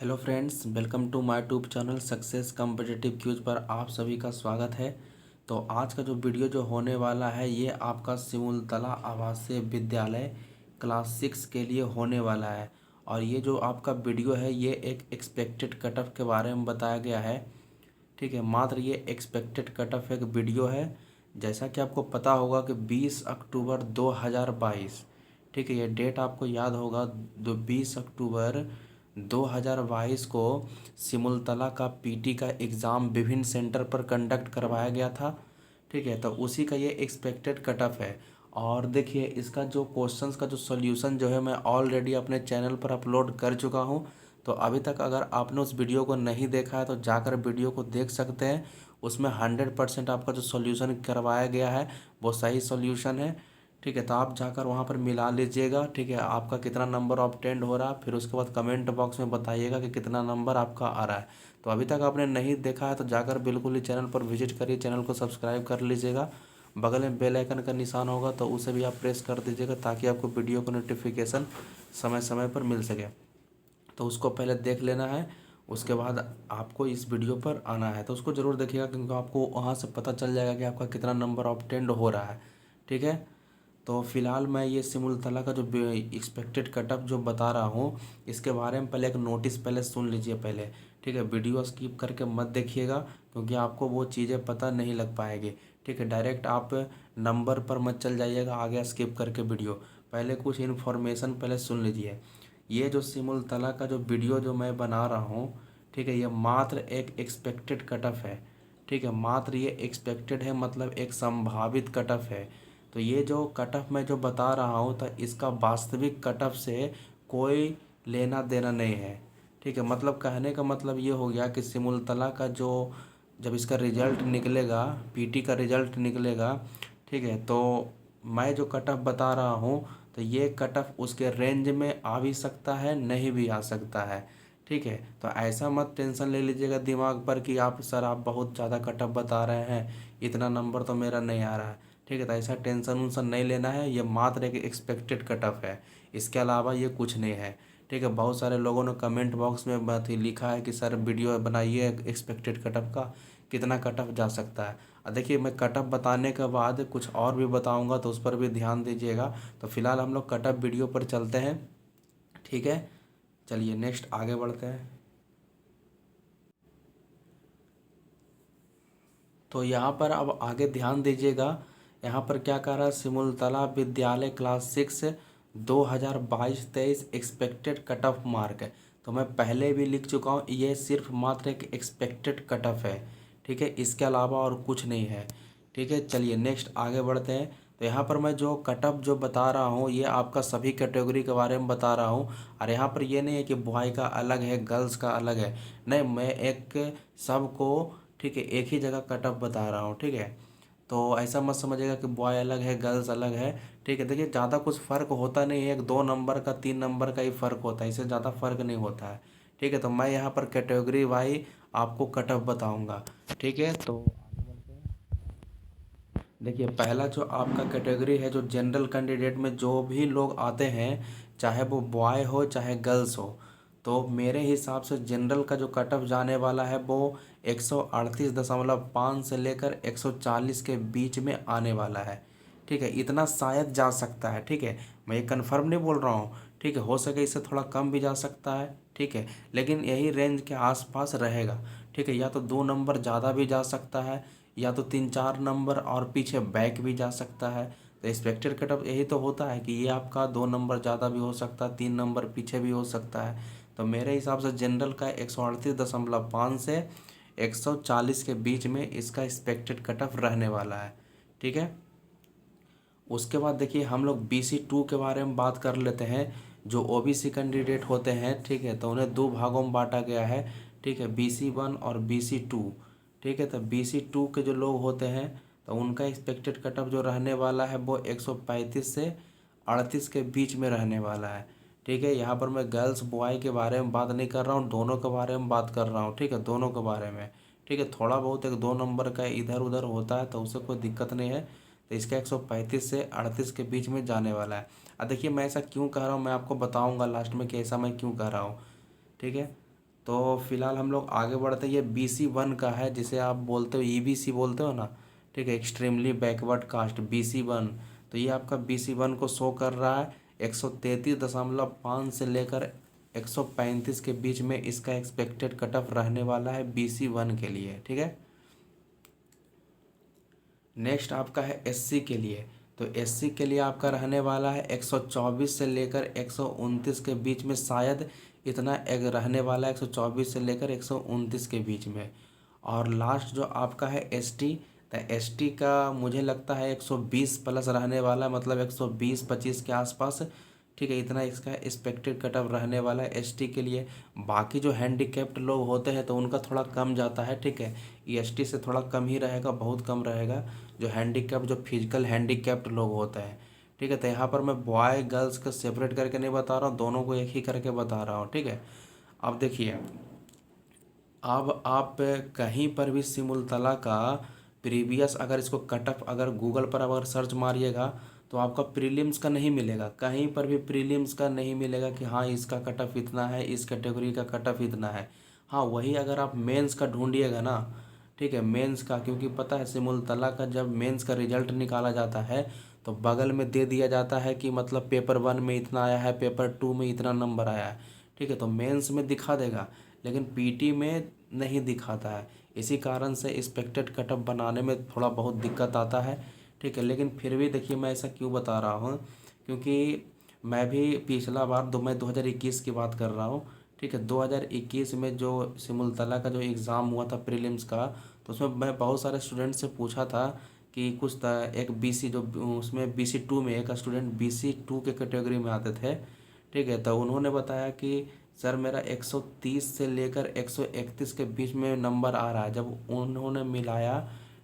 Hello friends, welcome to my YouTube channel success competitive quiz पर आप सभी का स्वागत है। तो आज का जो वीडियो जो होने वाला है ये आपका सिमुलतला आवासीय विद्यालय क्लास 6 के लिए होने वाला है। और ये जो आपका वीडियो है ये एक एक्सपेक्टेड कट ऑफ के बारे में बताया गया है। ठीक है, मात्र ये एक्सपेक्टेड कट ऑफ एक वीडियो है। जैसा कि आपको पता होगा कि 20 अक्टूबर 2022, ठीक है, ये डेट आपको याद होगा। 20 अक्टूबर 2022 को सिमुलतला का पीटी का एग्ज़ाम विभिन्न सेंटर पर कंडक्ट करवाया गया था। ठीक है, तो उसी का ये एक्सपेक्टेड कट ऑफ है। और देखिए इसका जो क्वेश्चंस का जो सॉल्यूशन जो है मैं ऑलरेडी अपने चैनल पर अपलोड कर चुका हूँ। तो अभी तक अगर आपने उस वीडियो को नहीं देखा है तो जाकर वीडियो को देख सकते हैं। उसमें 100% आपका जो सॉल्यूशन करवाया गया है वो सही सॉल्यूशन है। ठीक है, तो आप जाकर वहाँ पर मिला लीजिएगा। ठीक है, आपका कितना नंबर ऑब्टेंड हो रहा है, फिर उसके बाद कमेंट बॉक्स में बताइएगा कि कितना नंबर आपका आ रहा है। तो अभी तक आपने नहीं देखा है तो जाकर बिल्कुल ही चैनल पर विजिट करिए, चैनल को सब्सक्राइब कर लीजिएगा। बगल में बेल आइकन का निशान होगा तो उसे भी आप प्रेस कर दीजिएगा ताकि आपको वीडियो को नोटिफिकेशन समय समय पर मिल सके। तो उसको पहले देख लेना है, उसके बाद आपको इस वीडियो पर आना है। तो उसको ज़रूर देखिएगा क्योंकि आपको वहाँ से पता चल जाएगा कि आपका कितना नंबर ऑब्टेंड हो रहा है। ठीक है, तो फिलहाल मैं ये सिमुलतला का जो एक्सपेक्टेड कटअप जो बता रहा हूँ इसके बारे में पहले एक नोटिस पहले सुन लीजिए पहले। ठीक है, वीडियो स्किप करके मत देखिएगा क्योंकि आपको वो चीज़ें पता नहीं लग पाएगी। ठीक है, डायरेक्ट आप नंबर पर मत चल जाइएगा आगे स्किप करके वीडियो। पहले कुछ इन्फॉर्मेशन पहले सुन लीजिए। ये जो सिमुलतला का जो वीडियो जो मैं बना रहा हूँ, ठीक है, ये मात्र एक एक्सपेक्टेड कटअप है। ठीक है, मात्र ये एक्सपेक्टेड है, मतलब एक संभावित कटअप है। तो ये जो कटअप मैं जो बता रहा हूँ तो इसका वास्तविक कटअप से कोई लेना देना नहीं है। ठीक है, मतलब कहने का मतलब ये हो गया कि सिमुलतला का जो जब इसका रिजल्ट निकलेगा, पीटी का रिजल्ट निकलेगा, ठीक है, तो मैं जो कटअप बता रहा हूँ तो ये कटअप उसके रेंज में आ भी सकता है, नहीं भी आ सकता है। ठीक है, तो ऐसा मत टेंशन ले लीजिएगा दिमाग पर कि आप सर आप बहुत ज़्यादा कटअप बता रहे हैं, इतना नंबर तो मेरा नहीं आ रहा है। ठीक है, तो ऐसा टेंशन उनसन नहीं लेना है, ये मात्र एक एक्सपेक्टेड कटअप है, इसके अलावा ये कुछ नहीं है। ठीक है, बहुत सारे लोगों ने कमेंट बॉक्स में बात ही लिखा है कि सर वीडियो बनाइए एक्सपेक्टेड कटअप का, कितना कटअप जा सकता है। देखिए मैं कटअप बताने के बाद कुछ और भी बताऊंगा तो उस पर भी ध्यान दीजिएगा। तो फिलहाल हम लोग कटअप वीडियो पर चलते हैं। ठीक है, चलिए नेक्स्ट आगे बढ़ते हैं। तो यहाँ पर अब आगे ध्यान दीजिएगा, यहाँ पर क्या कह रहा है, सिमुलतला विद्यालय class 6 2022-23 expected cut off mark है। तो मैं पहले भी लिख चुका हूँ, ये सिर्फ मात्र एक एक्सपेक्टेड कट ऑफ है। ठीक है, इसके अलावा और कुछ नहीं है। ठीक है, चलिए नेक्स्ट आगे बढ़ते हैं। तो यहाँ पर मैं जो कट ऑफ जो बता रहा हूँ ये आपका सभी कैटेगरी के बारे में बता रहा हूँ। और यहाँ पर ये नहीं है कि बॉय का अलग है गर्ल्स का अलग है, नहीं, मैं एक सबको, ठीक है, एक ही जगह कट ऑफ बता रहा हूँ। ठीक है, तो ऐसा मत समझिएगा कि बॉय अलग है गर्ल्स अलग है। ठीक है, देखिए ज़्यादा कुछ फ़र्क होता नहीं है, एक 2 नंबर का 3 नंबर का ही फ़र्क होता है, इससे ज़्यादा फ़र्क नहीं होता है। ठीक है, तो मैं यहाँ पर कैटेगरी वाई आपको कट ऑफ बताऊँगा। ठीक है, तो देखिए पहला जो आपका कैटेगरी है, जो जनरल कैंडिडेट में जो भी लोग आते हैं, चाहे वो बॉय हो चाहे गर्ल्स हो, तो मेरे हिसाब से जनरल का जो कट ऑफ जाने वाला है वो 138.5 से लेकर 140 के बीच में आने वाला है। ठीक है, इतना शायद जा सकता है। ठीक है, मैं ये कन्फर्म नहीं बोल रहा हूँ। ठीक है, हो सके इससे थोड़ा कम भी जा सकता है। ठीक है, लेकिन यही रेंज के आसपास रहेगा। ठीक है, या तो 2 नंबर ज़्यादा भी जा सकता है, या तो 3-4 नंबर और पीछे बैक भी जा सकता है। तो एक्सपेक्टेड कटअप यही तो होता है कि ये आपका 2 नंबर ज़्यादा भी हो सकता है, 3 नंबर पीछे भी हो सकता है। तो मेरे हिसाब से जनरल का 138.5 से 140 के बीच में इसका एक्सपेक्टेड कटअप रहने वाला है। ठीक है, उसके बाद देखिए हम लोग BC2 के बारे में बात कर लेते हैं। जो OBC कैंडिडेट होते हैं, ठीक है, तो उन्हें 2 भागों में बांटा गया है। ठीक है, BC1 और BC2। ठीक है, तो BC2 के जो लोग होते हैं तो उनका एक्सपेक्टेड कटअप जो रहने वाला है वो 135 से 38 के बीच में रहने वाला है। ठीक है, यहाँ पर मैं गर्ल्स बॉय के बारे में बात नहीं कर रहा हूँ, दोनों के बारे में बात कर रहा हूँ। ठीक है, दोनों के बारे में। ठीक है, थोड़ा बहुत एक 2 नंबर का इधर उधर होता है तो उससे कोई दिक्कत नहीं है। तो इसका 135 से 38 के बीच में जाने वाला है। अब देखिए मैं ऐसा क्यों कह रहा हूँ, मैं आपको बताऊँगा लास्ट में कि ऐसा मैं क्यों कह रहा हूँ। ठीक है, तो फिलहाल हम लोग आगे बढ़ते हैं। ये BC1 का है, जिसे आप बोलते हो EBC बोलते हो ना, ठीक है, एक्सट्रीमली बैकवर्ड कास्ट, BC1। तो ये आपका BC1 को शो कर रहा है 133.5 से लेकर 135 के बीच में इसका एक्सपेक्टेड कट ऑफ रहने वाला है BC1 के लिए, ठीक है। नेक्स्ट आपका है SC के लिए। तो SC के लिए आपका रहने वाला है 124 से लेकर 129 के बीच में, शायद इतना एक रहने वाला है 124 से लेकर 129 के बीच में। और लास्ट जो आपका है ST, तो ST का मुझे लगता है 120 प्लस रहने वाला है, मतलब 120-25 के आसपास, ठीक है। इतना इसका एक्सपेक्टेड कट ऑफ रहने वाला है ST के लिए। बाकी जो हैंडीकैप्ड लोग होते हैं तो उनका थोड़ा कम जाता है, ठीक है। EST से थोड़ा कम ही रहेगा, बहुत कम रहेगा, जो हैंडीकैप्ड, जो फिजिकल हैंडीकैप्ड लोग होते हैं, ठीक है। तो यहाँ पर मैं बॉय गर्ल्स का सेपरेट करके नहीं बता रहा हूँ, दोनों को एक ही करके बता रहा हूँ, ठीक है। अब देखिए, अब आप कहीं पर भी सिमुलतला का प्रीवियस अगर इसको कट ऑफ अगर गूगल पर अगर सर्च मारिएगा तो आपका प्रीलिम्स का नहीं मिलेगा, कहीं पर भी प्रीलिम्स का नहीं मिलेगा कि हाँ इसका कट ऑफ इतना है, इस कैटेगरी का कट ऑफ इतना है। हाँ, वही अगर आप मेंस का ढूंढिएगा ना, ठीक है, मेंस का, क्योंकि पता है सिमुलतला का जब मेंस का रिजल्ट निकाला जाता है तो बगल में दे दिया जाता है कि मतलब पेपर 1 में इतना आया है, पेपर 2 में इतना नंबर आया है, ठीक है। तो मेंस में दिखा देगा, लेकिन PT में नहीं दिखाता है। इसी कारण से एक्सपेक्टेड कट ऑफ बनाने में थोड़ा बहुत दिक्कत आता है, ठीक है। लेकिन फिर भी देखिए, मैं ऐसा क्यों बता रहा हूँ, क्योंकि मैं भी पिछला बार मैं 2021 की बात कर रहा हूँ, ठीक है। 2021 में जो सिमुलतला का जो एग्ज़ाम हुआ था प्रीलिम्स का, तो उसमें मैं बहुत सारे स्टूडेंट से पूछा था कि कुछ एक BC जो उसमें BC2 में एक स्टूडेंट BC2 के कैटेगरी में आते थे, ठीक है। तो उन्होंने बताया कि सर मेरा 130 से लेकर 131 के बीच में नंबर आ रहा है। जब उन्होंने मिलाया,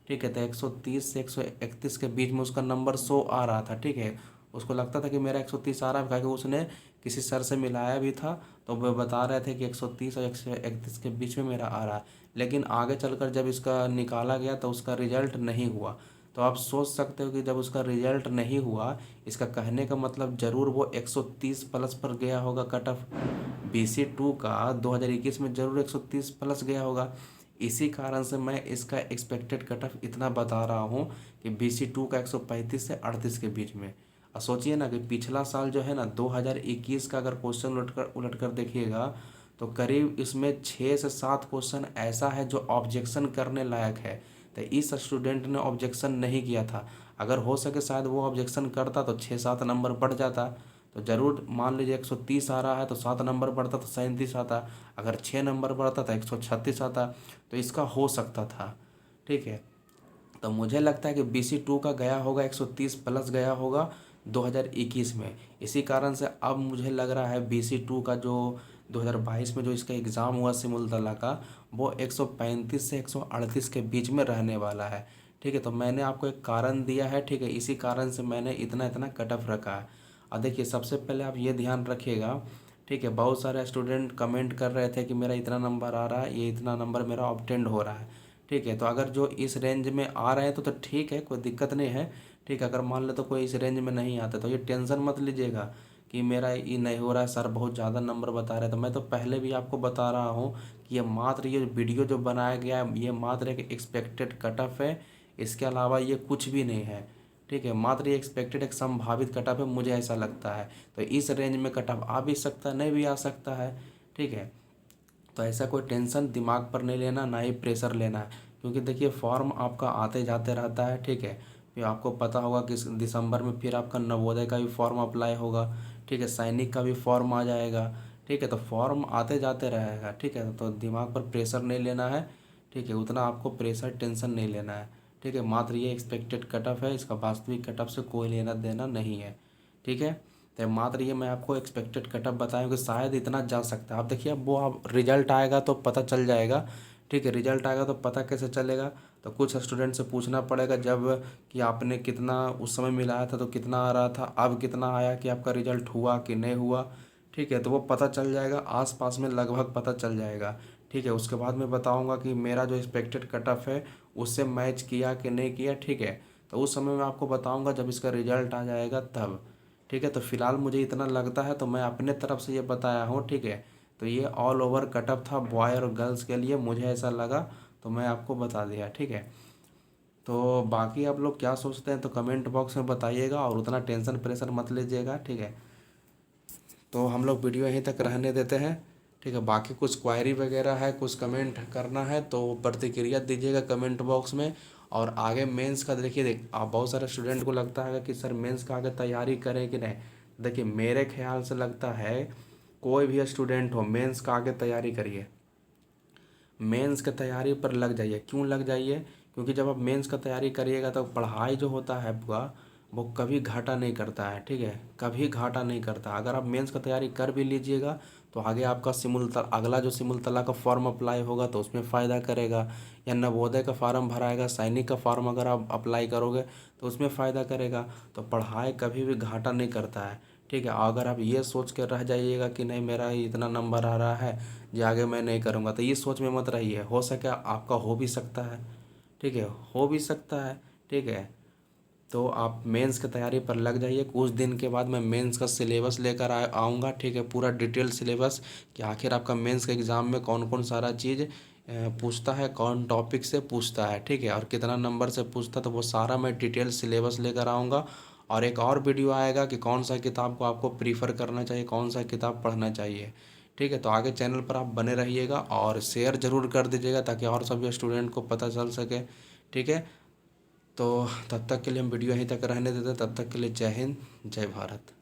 ठीक है, तो 130 से 131 के बीच में उसका नंबर 100 आ रहा था, ठीक है। उसको लगता था कि मेरा 130 आ रहा है, क्योंकि उसने किसी सर से मिलाया भी था, तो वो बता रहे थे कि 130 और 131 के बीच में मेरा आ रहा है। लेकिन आगे चलकर जब इसका निकाला गया तो उसका रिजल्ट नहीं हुआ। तो आप सोच सकते हो कि जब उसका रिजल्ट नहीं हुआ, इसका कहने का मतलब ज़रूर वो 130 प्लस पर गया होगा कट ऑफ। BC2 का 2021 में ज़रूर 130 प्लस गया होगा। इसी कारण से मैं इसका एक्सपेक्टेड कट ऑफ इतना बता रहा हूँ कि BC2 का 135 से 38 के बीच में। और सोचिए ना कि पिछला साल जो है ना 2021 का अगर क्वेश्चन उलट कर देखिएगा तो करीब इसमें 6 से 7 क्वेश्चन ऐसा है जो ऑब्जेक्शन करने लायक है। तो इस स्टूडेंट ने ऑब्जेक्शन नहीं किया था। अगर हो सके शायद वो ऑब्जेक्शन करता तो 6-7 नंबर बढ़ जाता। तो ज़रूर मान लीजिए 130 आ रहा है तो 7 नंबर बढ़ता तो 37 आता, अगर 6 नंबर बढ़ता तो 136 आता। तो इसका हो सकता था, ठीक है। तो मुझे लगता है कि BC2 का गया होगा 130 प्लस गया होगा 2021 में। इसी कारण से अब मुझे लग रहा है BC2 का जो 2022 में जो इसका एग्ज़ाम हुआ सिमुलतला का, वो 135 से 138 के बीच में रहने वाला है, ठीक है। तो मैंने आपको एक कारण दिया है, ठीक है, इसी कारण से मैंने इतना इतना कट ऑफ रखा है। अब देखिए, सबसे पहले आप ये ध्यान रखिएगा, ठीक है। बहुत सारे स्टूडेंट कमेंट कर रहे थे कि मेरा इतना नंबर आ रहा है, ये इतना नंबर मेरा ऑब्टेंड हो रहा है, ठीक है। तो अगर जो इस रेंज में आ रहे हैं तो ठीक है, कोई दिक्कत नहीं है, ठीक है। अगर मान ले तो कोई इस रेंज में नहीं आता तो ये टेंशन मत लीजिएगा कि मेरा ये नहीं हो रहा है, सर बहुत ज़्यादा नंबर बता रहे हैं। तो मैं तो पहले भी आपको बता रहा हूँ कि ये मात्र ये वीडियो जो बनाया गया है ये मात्र एक एक्सपेक्टेड कट ऑफ है, इसके अलावा ये कुछ भी नहीं है, ठीक है। मात्र ये एक्सपेक्टेड एक संभावित कट ऑफ है, मुझे ऐसा लगता है। तो इस रेंज में कट ऑफ आ भी सकता है, नहीं भी आ सकता है, ठीक है। तो ऐसा कोई टेंशन दिमाग पर नहीं लेना, ना ही प्रेशर लेना है, क्योंकि देखिए फॉर्म आपका आते जाते रहता है, ठीक है। फिर आपको पता होगा कि दिसंबर में फिर आपका नवोदय का भी फॉर्म अप्लाई होगा, ठीक है, सैनिक का भी फॉर्म आ जाएगा, ठीक है। तो फॉर्म आते जाते रहेगा, ठीक है। तो दिमाग पर प्रेशर नहीं लेना है, ठीक है, उतना आपको प्रेशर टेंशन नहीं लेना है, ठीक है। मात्र ये एक्सपेक्टेड कट ऑफ है, इसका वास्तविक कट ऑफ से कोई लेना देना नहीं है, ठीक है। तो मात्र ये मैं आपको एक्सपेक्टेड कट ऑफ बताया कि शायद इतना जा सकता है। आप देखिए, अब वो आप रिजल्ट आएगा तो पता चल जाएगा, ठीक है। रिजल्ट आएगा तो पता कैसे चलेगा, तो कुछ स्टूडेंट से पूछना पड़ेगा जब कि आपने कितना उस समय मिलाया था तो कितना आ रहा था, अब कितना आया, कि आपका रिजल्ट हुआ कि नहीं हुआ, ठीक है। तो वो पता चल जाएगा, आसपास में लगभग पता चल जाएगा, ठीक है। उसके बाद मैं बताऊंगा कि मेरा जो एक्सपेक्टेड कट ऑफ है उससे मैच किया कि नहीं किया, ठीक है। तो उस समय मैं आपको बताऊंगा जब इसका रिजल्ट आ जाएगा तब, ठीक है। तो फिलहाल मुझे इतना लगता है तो मैं अपने तरफ से ये बताया हूँ, ठीक है। तो ये ऑल ओवर कटअप था बॉय और गर्ल्स के लिए, मुझे ऐसा लगा तो मैं आपको बता दिया, ठीक है। तो बाकी आप लोग क्या सोचते हैं तो कमेंट बॉक्स में बताइएगा, और उतना टेंशन प्रेशर मत लीजिएगा, ठीक है। तो हम लोग वीडियो यहीं तक रहने देते हैं, ठीक है। बाकी कुछ क्वायरी वगैरह है, कुछ कमेंट करना है तो प्रतिक्रिया दीजिएगा कमेंट बॉक्स में। और आगे मेंस का देखिए, आप बहुत सारे स्टूडेंट को लगता है कि सर मेंस का आगे तैयारी करें कि नहीं। देखिए मेरे ख्याल से लगता है कोई भी स्टूडेंट हो, मेंस का आगे तैयारी करिए, मेंस की तैयारी पर लग जाइए। क्यों लग जाइए? क्योंकि जब आप मेंस का तैयारी करिएगा तो पढ़ाई जो होता है आपका, वो कभी घाटा नहीं करता है, ठीक है, कभी घाटा नहीं करता। अगर आप मेंस का तैयारी कर भी लीजिएगा तो आगे आपका अगला जो सिमुलतला का फॉर्म अप्लाई होगा तो उसमें फ़ायदा करेगा, या नवोदय का फार्म भराएगा, सैनिक का फॉर्म अगर आप अप्लाई करोगे तो उसमें फ़ायदा करेगा। तो पढ़ाई कभी भी घाटा नहीं करता है, ठीक है। अगर आप ये सोच कर रह जाइएगा कि नहीं मेरा इतना नंबर आ रहा है जे आगे मैं नहीं करूँगा, तो ये सोच में मत रहिए, हो सके आपका हो भी सकता है, ठीक है, हो भी सकता है, ठीक है। तो आप मेंस की तैयारी पर लग जाइए। कुछ दिन के बाद मैं मेंस का सिलेबस लेकर आऊँगा, ठीक है, पूरा डिटेल सिलेबस कि आखिर आपका मेंस के एग्ज़ाम में कौन कौन सारा चीज़ पूछता है, कौन टॉपिक से पूछता है, ठीक है, और कितना नंबर से पूछता है, तो वो सारा मैं डिटेल सिलेबस लेकर आऊँगा। और एक और वीडियो आएगा कि कौन सा किताब को आपको प्रीफर करना चाहिए, कौन सा किताब पढ़ना चाहिए, ठीक है। तो आगे चैनल पर आप बने रहिएगा और शेयर ज़रूर कर दीजिएगा ताकि और सभी स्टूडेंट को पता चल सके, ठीक है। तो तब तक के लिए हम वीडियो यहीं तक रहने देते हैं, तब तक के लिए जय हिंद, जय भारत।